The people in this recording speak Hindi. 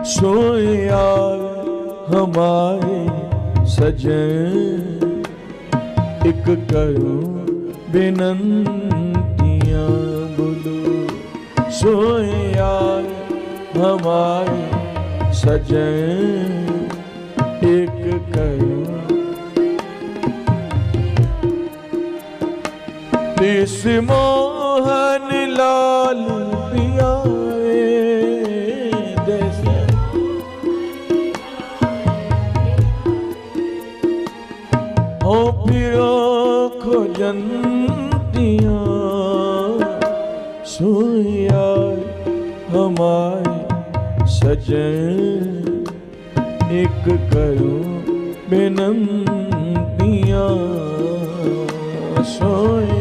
सोया हमारे सजन एक करूं बिनंतियां बोलो। सोया हमारे सजन एक करूं इस मोहन लाल पिया जैसे हो फिरो खोजंतियां। सोया हमारे सजन एक करूं बिनंतियां। सोया